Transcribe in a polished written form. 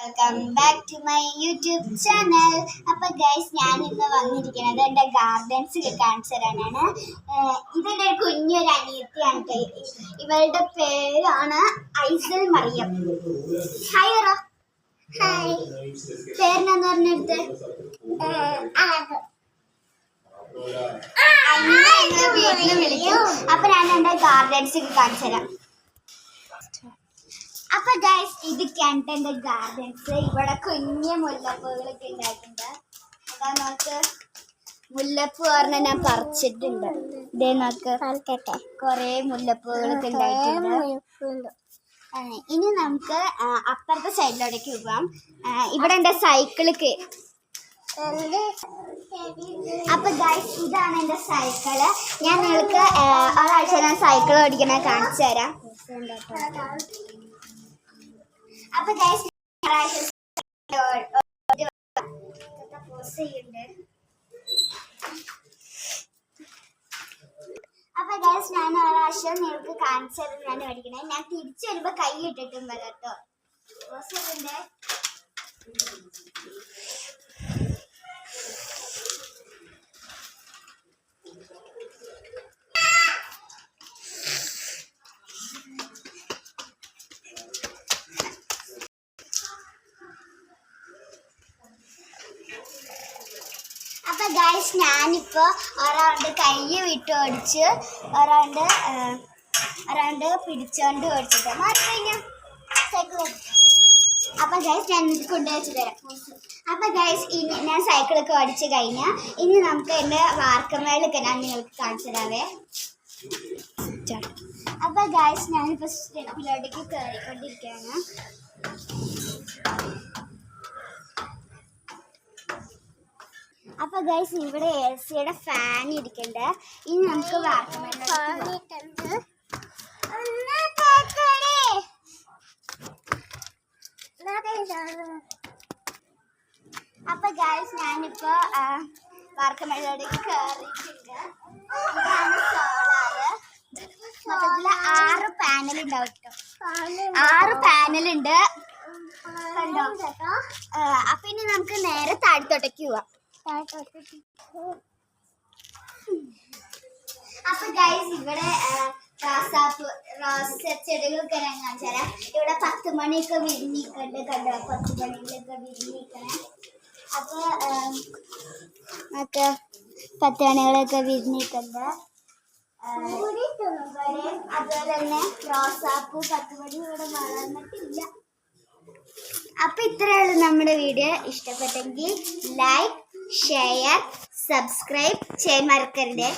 Welcome back to my YouTube channel. അപ്പോൾ guys, ഞാൻ ഇന്ന് വന്നിരിക്കുന്നത് എൻ്റെ ഗാർഡൻസ് കാണിച്ചു തരാനാണ്. ഇതെൻ്റെ കുഞ്ഞൊരു അനിയത്തിയാണ്. ഇവളുടെ പേരാണ് ഐസൽ മറിയം. ഹായ് പറ. ഹായ്. പേരിനെന്ന് പറഞ്ഞെടുത്ത് വീട്ടിൽ വിളിക്കും. അപ്പൊ ഞാൻ എൻ്റെ ഗാർഡൻസ് കാണിച്ചു തരാം. അപ്പൊ ഗൈസ്, ഇതൊക്കെയാണ് എൻ്റെ ഗാർഡൻസ്. ഇവിടെ കുഞ്ഞ മുല്ലപ്പൂകളൊക്കെ ഉണ്ടായിട്ടുണ്ട്. അതാ നോക്ക്, മുല്ലപ്പൂ പറഞ്ഞാൽ ഞാൻ പറിച്ചിട്ടുണ്ട്. ഇതേ നോക്ക്, കൊറേ മുല്ലപ്പൂകളൊക്കെ ഉണ്ടായിട്ടുണ്ട്. ഇനി നമുക്ക് അപ്പുറത്തെ സൈഡിലോട്ടേക്ക് പോവാം. ഇവിടെ എൻ്റെ സൈക്കിളൊക്കെ. അപ്പൊ ഗൈസ്, ഇതാണ് എൻ്റെ സൈക്കിള്. ഞാൻ നിങ്ങൾക്ക് ഒരാഴ്ച ഞാൻ സൈക്കിൾ ഓടിക്കണ കാണിച്ചു തരാം. അപ്പൊ ഗൈസ്, അപ്പൊ ഗൈസ്, ഞാൻ ഒരാഴ്ച നിങ്ങൾക്ക് കാണിച്ചു തരാം ഞാൻ ഓടിക്കണേ. ഞാൻ തിരിച്ചു വരുമ്പോ കൈ ഇട്ടിട്ടും വരാട്ടോ. അപ്പൊ ഗൈസ്, ഞാനിപ്പോ ഒരാണ്ട് കൈ വിട്ട് ഓടിച്ച് ഒരാണ്ട് പിടിച്ചോണ്ട് ഓടിച്ചിട്ട് മാറിക്കഴിഞ്ഞ സൈക്കിൾ. അപ്പൊ ഗൈസ്, ഞാൻ ഇത് കൊണ്ടുവച്ച് തരാം. അപ്പൊ ഗൈസ്, ഇനി ഞാൻ സൈക്കിളൊക്കെ ഓടിച്ച് കഴിഞ്ഞാൽ ഇനി നമുക്ക് എൻ്റെ വാർക്കമേലൊക്കെ ഞാൻ നിങ്ങൾക്ക് കാണിച്ചു തരാവേ. അപ്പൊ ഗൈസ്, ഞാനിപ്പോ സ്റ്റെപ്പിലോട്ടേക്ക് കയറിക്കൊണ്ടിരിക്കുകയാണ്. അപ്പൊ ഗൈസ്, ഇവിടെ AC-യുടെ ഫാൻ ഇരിക്കണ്ട്. ഇനി നമുക്ക് അപ്പൊ ഗൈസ്, ഞാനിപ്പോ വാർക്കമേലോട്ടേക്ക് കയറിയിട്ടുണ്ട്. ഇതാണ് സോളാറ്. മൊത്തത്തില് 6 പാനൽ ഉണ്ടാവും കേട്ടോ. 6 പാനലുണ്ട് കണ്ടോ. അപ്പൊ ഇനി നമുക്ക് നേരെ താഴത്തോട്ടേക്ക് പോവാം. അപ്പൊ ഗൈസ്, ഇവിടെ റോസ് ചെടികളൊക്കെ ഞാൻ കാണിച്ചു തരാം. ഇവിടെ 10 മണിയൊക്കെ വിരിഞ്ഞിക്കണ്ട് കണ്ടോ. 10 മണിയിലൊക്കെ വിരിഞ്ഞിക്കണേ. അപ്പൊ 10 മണികളൊക്കെ വിരിഞ്ഞിക്കണ്ട്. അതുപോലെ തന്നെ റോസാപ്പൂ 10 മണി ഇവിടെ വളർന്നിട്ടില്ല. അപ്പൊ ഇത്രയുള്ളൂ നമ്മുടെ വീഡിയോ. ഇഷ്ടപ്പെട്ടെങ്കിൽ ലൈക്ക്, ഷെയർ, സബ്സ്ക്രൈബ് ചെയ്യാൻ മറക്കരുത്.